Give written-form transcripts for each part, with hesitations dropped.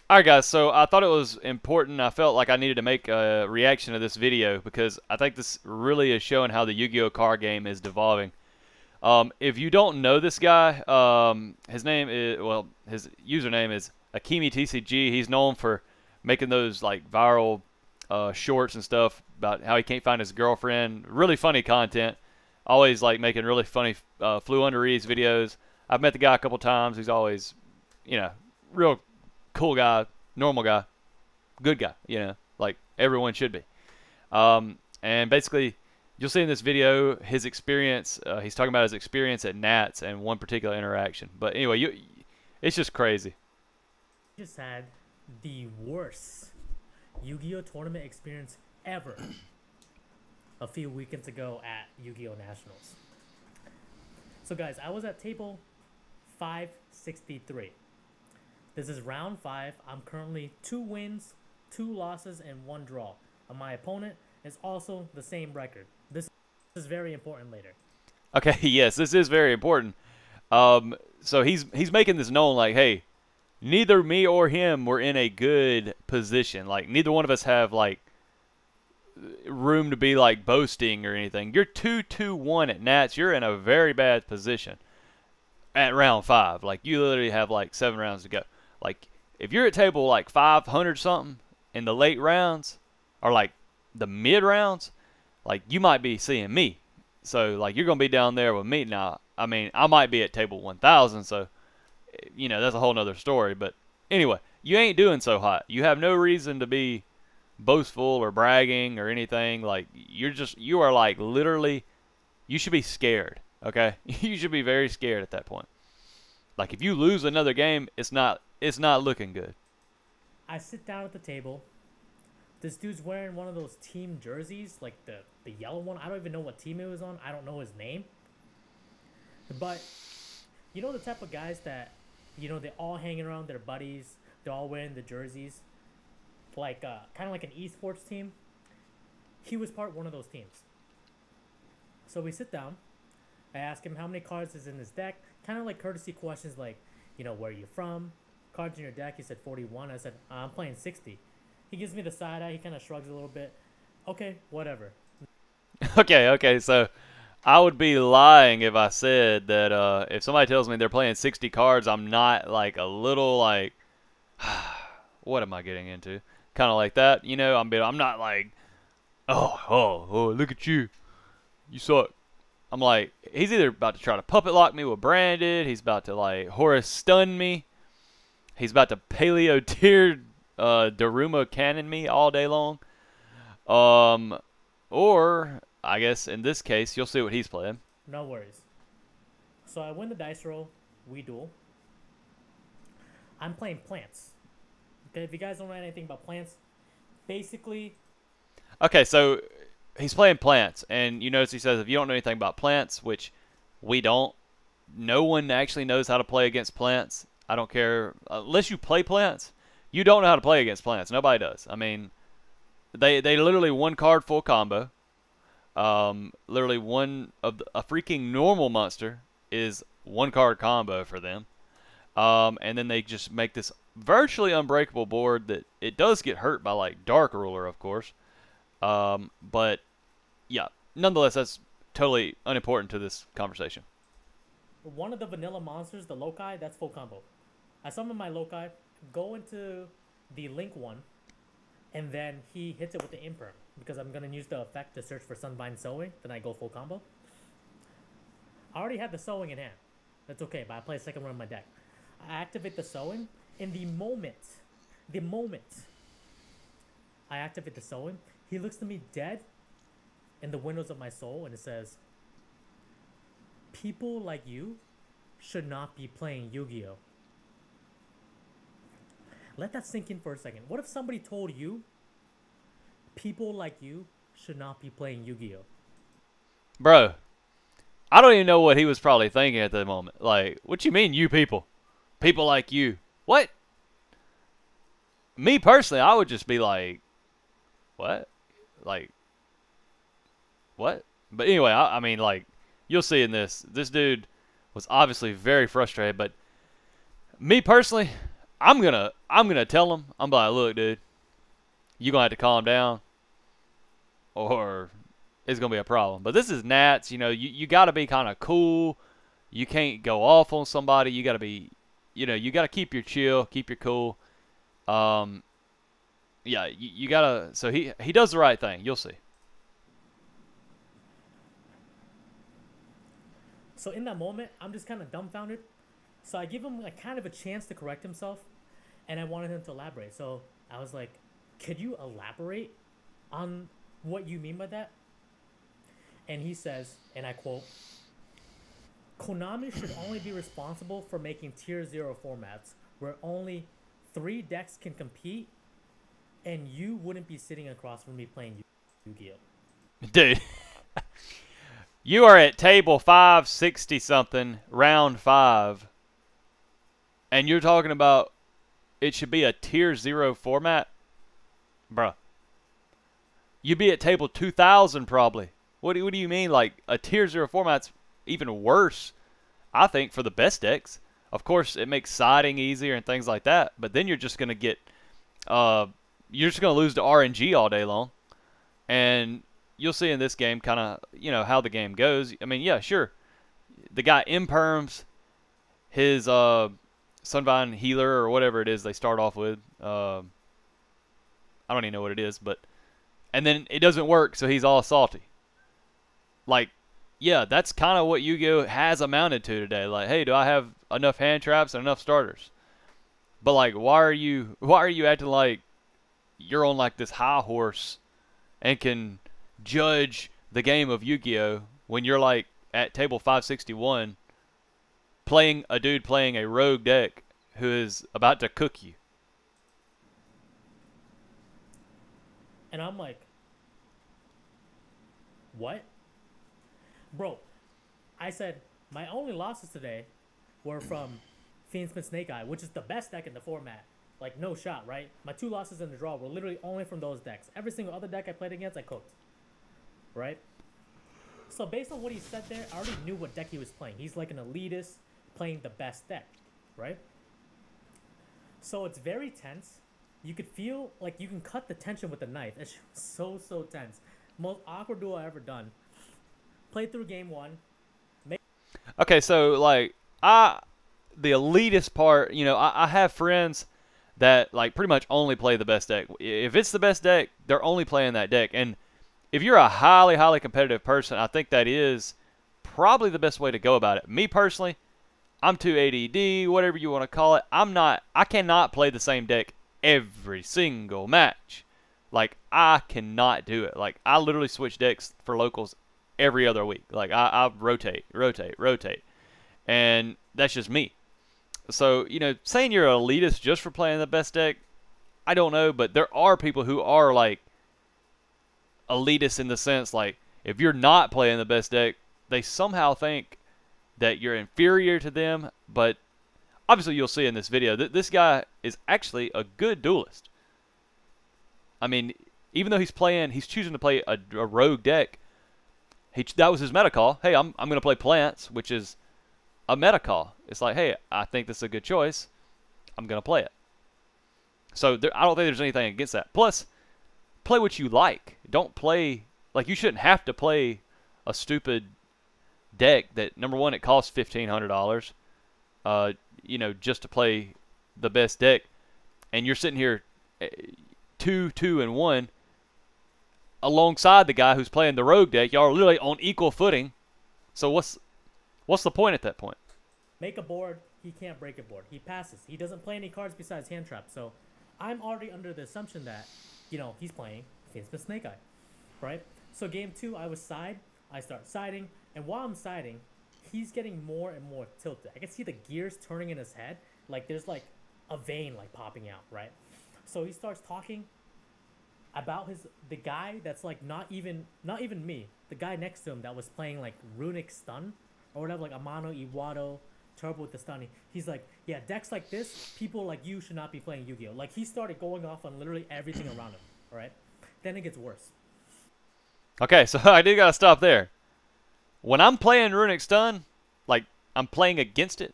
All right, guys. So I thought it was important. I felt like I needed to make a reaction to this video because I think this really is showing how the Yu-Gi-Oh card game is devolving. If you don't know this guy, his name is his username is AkemiTCG. He's known for making those like viral shorts and stuff about how he can't find his girlfriend. Really funny content. Always like making really funny flew under ease videos. I've met the guy a couple times. He's always, real cool guy, normal guy, good guy, like everyone should be. And basically, you'll see in this video his experience. He's talking about his experience at Nats and one particular interaction. But anyway, it's just crazy. Just had the worst Yu-Gi-Oh tournament experience ever a few weekends ago at Yu-Gi-Oh Nationals. So guys, I was at table 563. This is round 5. I'm currently 2 wins, 2 losses, and 1 draw. And my opponent is also the same record. This is very important later. Okay, yes, this is very important. So he's making this known like, hey, neither me or him were in a good position. Like, neither one of us have like room to be like boasting or anything. You're 2-2-1 at Nats. You're in a very bad position at round 5. Like, you literally have like 7 rounds to go. Like, if you're at table like 500 something in the late rounds or like the mid rounds, like, you might be seeing me. So like, you're gonna be down there with me. Now, I mean, I might be at table 1000, so that's a whole nother story. But anyway, you ain't doing so hot. You have no reason to be boastful or bragging or anything. Like, you are like literally, you should be scared. Okay, you should be very scared at that point. Like, if you lose another game, it's not looking good. I sit down at the table. This dude's wearing one of those team jerseys, like the yellow one. I don't even know what team it was on. I don't know his name. But you know the type of guys that, they're all hanging around their buddies. They're all wearing the jerseys. Like, kind of like an esports team. He was one of those teams. So we sit down. I ask him how many cards is in his deck. Kind of like courtesy questions like, where are you from? Cards in your deck. He said 41. I said, I'm playing 60. He gives me the side eye. He kind of shrugs a little bit. Okay, whatever. Okay. So I would be lying if I said that if somebody tells me they're playing 60 cards, I'm not like a little like, what am I getting into? Kind of like that, I'm not like, oh, look at you. You suck. I'm like, he's either about to try to puppet lock me with Branded, he's about to like Horus stun me, he's about to Paleo Tier Daruma cannon me all day long. Or I guess in this case, you'll see what he's playing. No worries. So I win the dice roll. We duel. I'm playing plants. Okay, if you guys don't know anything about plants, basically. Okay, so he's playing plants, and you notice he says if you don't know anything about plants, which we don't, no one actually knows how to play against plants. I don't care. Unless you play plants, you don't know how to play against plants. Nobody does. I mean, they literally one card full combo. Literally a freaking normal monster is one card combo for them. And then they just make this virtually unbreakable board that it does get hurt by like Dark Ruler, of course. But yeah, nonetheless, that's totally unimportant to this conversation. One of the vanilla monsters, the Loci, that's full combo. I summon my Loci, go into the Link one, and then he hits it with the Imperm. Because I'm going to use the effect to search for Sunbind Sowing, then I go full combo. I already had the Sowing in hand. That's okay, but I play a second one in my deck. I activate the Sowing, and the moment I activate the Sowing, he looks to me dead in the windows of my soul, and it says, people like you should not be playing Yu-Gi-Oh! Let that sink in for a second. What if somebody told you people like you should not be playing Yu-Gi-Oh? Bro, I don't even know what he was probably thinking at the moment. Like, what you mean, you people? People like you. What? Me personally, I would just be like, what? Like, what? But anyway, I mean, like, you'll see in this dude was obviously very frustrated. But me personally, I'm gonna tell him. I'm like, look, dude, you gonna have to calm down, or it's gonna be a problem. But this is Nats. You got to be kind of cool. You can't go off on somebody. You got to be, you got to keep your chill, keep your cool. Um, yeah, you gotta. So he does the right thing. You'll see. So in that moment, I'm just kind of dumbfounded. So I give him like kind of a chance to correct himself, and I wanted him to elaborate. So I was like, "Could you elaborate on what you mean by that?" And he says, and I quote, "Konami should only be responsible for making Tier 0 formats where only 3 decks can compete, and you wouldn't be sitting across from me playing Yu-Gi-Oh." Dude, you are at table 560 something, round 5, and you're talking about it should be a Tier 0 format? Bruh. You'd be at table 2000 probably. What do you mean? Like, a Tier 0 format's even worse, I think, for the best decks. Of course, it makes siding easier and things like that, but then you're just going to get, you're just going to lose to RNG all day long. And you'll see in this game kind of, how the game goes. I mean, yeah, sure. The guy imperms his Sunvine Healer or whatever it is they start off with. I don't even know what it is, but and then it doesn't work, so he's all salty. Like, yeah, that's kind of what Yu-Gi-Oh has amounted to today. Like, hey, do I have enough hand traps and enough starters? But like, why are you acting like you're on like this high horse and can judge the game of Yu-Gi-Oh when you're like at table 561 playing a rogue deck who is about to cook you? And I'm like, what? Bro, I said, my only losses today were from Fiendsman Snake Eye, which is the best deck in the format. Like, no shot, right? My 2 losses in the draw were literally only from those decks. Every single other deck I played against, I cooked. Right? So based on what he said there, I already knew what deck he was playing. He's like an elitist playing the best deck, right? So it's very tense. You could feel like you can cut the tension with a knife. It's so tense. Most awkward duel I ever done. Played through game 1. Okay, so like the elitist part, I have friends that like pretty much only play the best deck. If it's the best deck, they're only playing that deck. And if you're a highly competitive person, I think that is probably the best way to go about it. Me personally, I'm too ADD, whatever you want to call it. I cannot play the same deck every single match. Like, I cannot do it. Like, I literally switch decks for locals every other week. Like, I rotate. And that's just me. So, saying you're an elitist just for playing the best deck, I don't know. But there are people who are, like, elitist in the sense, like, if you're not playing the best deck, they somehow think that you're inferior to them. But obviously you'll see in this video that this guy is actually a good duelist. I mean, even though he's choosing to play a rogue deck, that was his meta call. Hey, I'm going to play plants, which is a meta call. It's like, hey, I think this is a good choice. I'm going to play it. So I don't think there's anything against that. Plus, play what you like. Don't play, like, you shouldn't have to play a stupid deck that, number one, it costs $1,500, just to play the best deck. And you're sitting here 2-2-1 alongside the guy who's playing the rogue deck. Y'all are literally on equal footing. So what's the point at that point? Make a board. He can't break a board. He passes. He doesn't play any cards besides hand trap. So I'm already under the assumption that, he's playing Fiendsman Snake Eye, right? So game 2, I was side. I start siding. And while I'm siding, he's getting more and more tilted. I can see the gears turning in his head. Like, there's like a vein like popping out, right? So he starts talking about the guy that's like not even me, the guy next to him that was playing like Runic Stun or whatever, like Amano Iwado Turbo with the stunning. He's like, yeah, decks like this, people like you should not be playing Yu-Gi-Oh. Like, he started going off on literally everything around him. All right, then it gets worse. Okay, so I do gotta stop there. When I'm playing Runic Stun, like, I'm playing against it,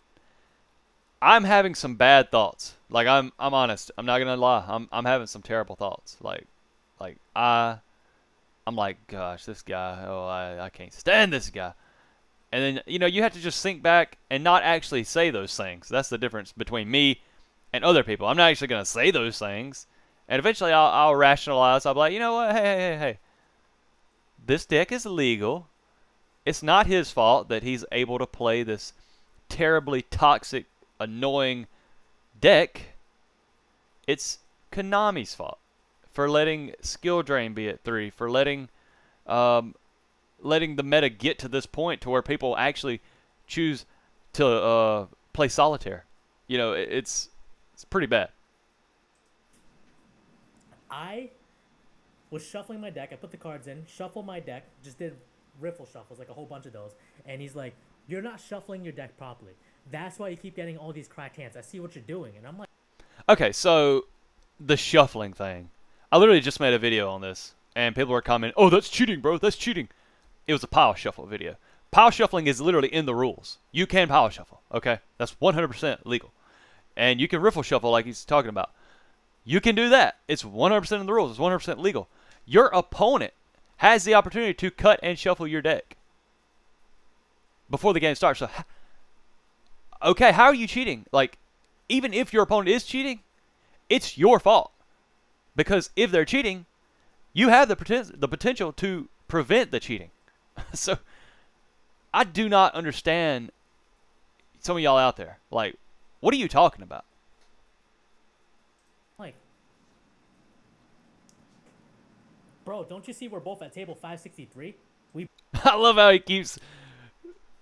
I'm having some bad thoughts. Like I'm honest. I'm not gonna lie. I'm having some terrible thoughts. Like I'm like, gosh, this guy. Oh, I can't stand this guy. And then you have to just think back and not actually say those things. That's the difference between me and other people. I'm not actually gonna say those things. And eventually I'll rationalize. I'll be like, you know what? Hey. This deck is legal. It's not his fault that he's able to play this terribly toxic, annoying deck. It's Konami's fault for letting skill drain be at 3, for letting the meta get to this point to where people actually choose to play solitaire. It's pretty bad. I was shuffling my deck. I put the cards in, shuffled my deck, just did riffle shuffles, like a whole bunch of those. And he's like, "You're not shuffling your deck properly. That's why you keep getting all these cracked hands. I see what you're doing." And I'm like, okay, so the shuffling thing. I literally just made a video on this, and people were commenting, "Oh, that's cheating, bro. That's cheating." It was a power shuffle video. Power shuffling is literally in the rules. You can power shuffle, okay? That's 100% legal. And you can riffle shuffle like he's talking about. You can do that. It's 100% in the rules. It's 100% legal. Your opponent has the opportunity to cut and shuffle your deck before the game starts. So, okay, how are you cheating? Like, even if your opponent is cheating, it's your fault. Because if they're cheating, you have the potential to prevent the cheating. So, I do not understand some of y'all out there. Like, what are you talking about? bro, don't you see we're both at table 563? I love how he keeps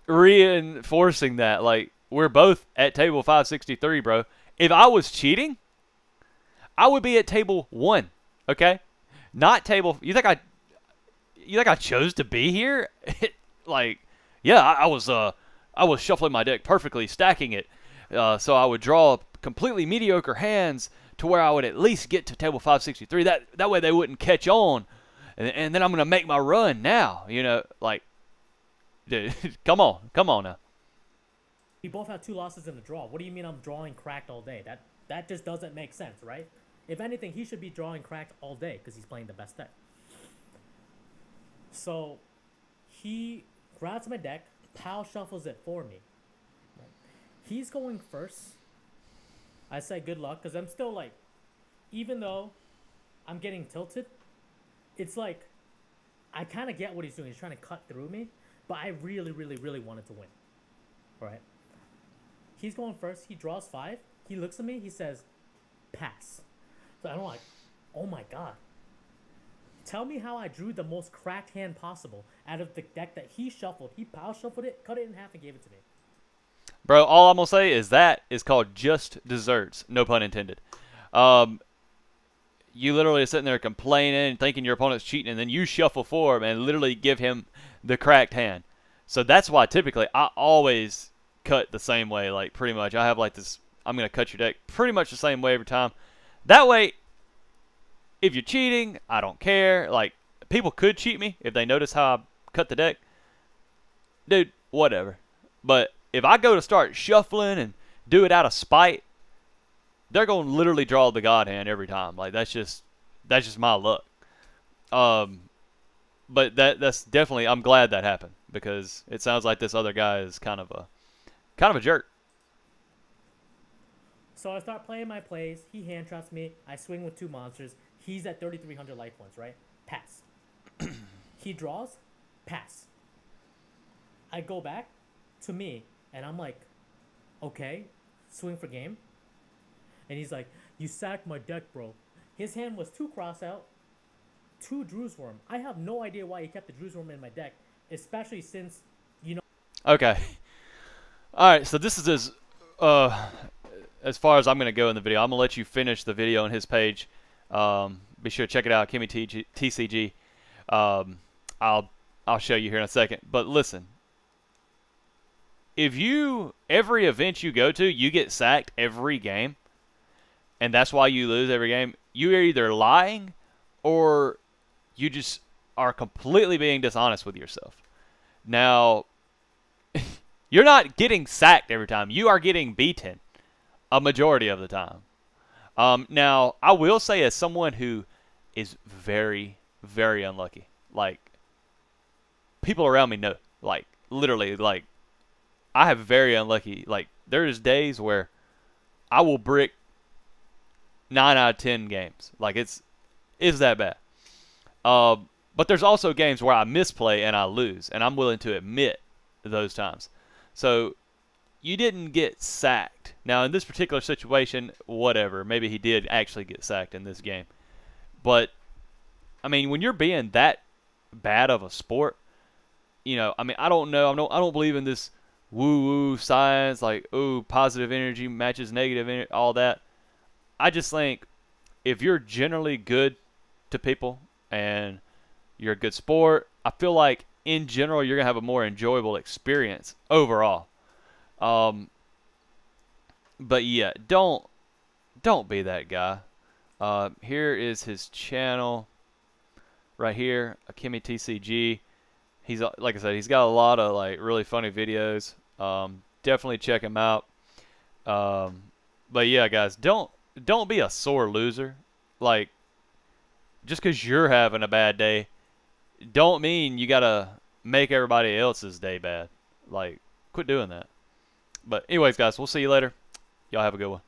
reinforcing that. Like, we're both at table 563, bro. If I was cheating, I would be at table 1, okay? Not table... You think I chose to be here? Like, yeah, I was shuffling my deck perfectly, stacking it, so I would draw completely mediocre hands to where I would at least get to table 563. That way they wouldn't catch on, and then I'm gonna make my run now. Like, dude, come on now. We both have 2 losses in the draw. What do you mean I'm drawing cracked all day? That just doesn't make sense, right? If anything, he should be drawing cracked all day because he's playing the best deck. So he grabs my deck, power shuffles it for me. He's going first. I say good luck because I'm still like, even though I'm getting tilted, it's like I kind of get what he's doing. He's trying to cut through me, but I really, really, really wanted to win. Right? He's going first. He draws 5. He looks at me. He says, pass. So I'm like, oh my god. Tell me how I drew the most cracked hand possible out of the deck that he shuffled. He power shuffled it, cut it in half, and gave it to me. Bro, all I'm going to say is that is called just desserts. No pun intended. You literally are sitting there complaining, thinking your opponent's cheating, and then you shuffle for him and literally give him the cracked hand. So that's why typically I always cut the same way, like pretty much. I have like this, I'm going to cut your deck pretty much the same way every time. That way, if you're cheating, I don't care. Like, people could cheat me if they notice how I cut the deck. Dude, whatever. But if I go to start shuffling and do it out of spite, they're going to literally draw the god hand every time. Like, that's just my luck. But that's definitely, I'm glad that happened because it sounds like this other guy is kind of a jerk. So I start playing my plays. He hand traps me. I swing with 2 monsters. He's at 3,300 life points, right? Pass. He draws. Pass. I go back to me, and I'm like, okay, swing for game. And he's like, you sacked my deck, bro. His hand was 2 cross out, 2 Drewsworm. I have no idea why he kept the Drewsworm in my deck, especially since, Okay. All right, so this is as far as I'm going to go in the video. I'm going to let you finish the video on his page. Be sure to check it out, AkemiTCG. I'll show you here in a second. But listen, if every event you go to, you get sacked every game, and that's why you lose every game, you are either lying or you just are completely being dishonest with yourself. Now, you're not getting sacked every time. You are getting beaten. a majority of the time. Now, I will say, as someone who is very, very unlucky, like, people around me know, like, literally, like, I have very unlucky, like, there's days where I will brick 9 out of 10 games. Like, it's that bad. But there's also games where I misplay and I lose, and I'm willing to admit those times. So you didn't get sacked. Now, in this particular situation, whatever. Maybe he did actually get sacked in this game. But, I mean, when you're being that bad of a sport, you know, I mean, I don't know. I don't believe in this woo-woo science, like, ooh, positive energy matches negative energy, all that. I just think if you're generally good to people and you're a good sport, I feel like in general you're gonna have a more enjoyable experience overall. Um, but yeah, don't be that guy. Here is his channel right here, AkemiTCG. He's, like I said, he's got a lot of like really funny videos. Definitely check him out. But yeah, guys, don't be a sore loser. Like, just because you're having a bad day, don't mean you gotta make everybody else's day bad. Like, quit doing that. But anyways, guys, we'll see you later. Y'all have a good one.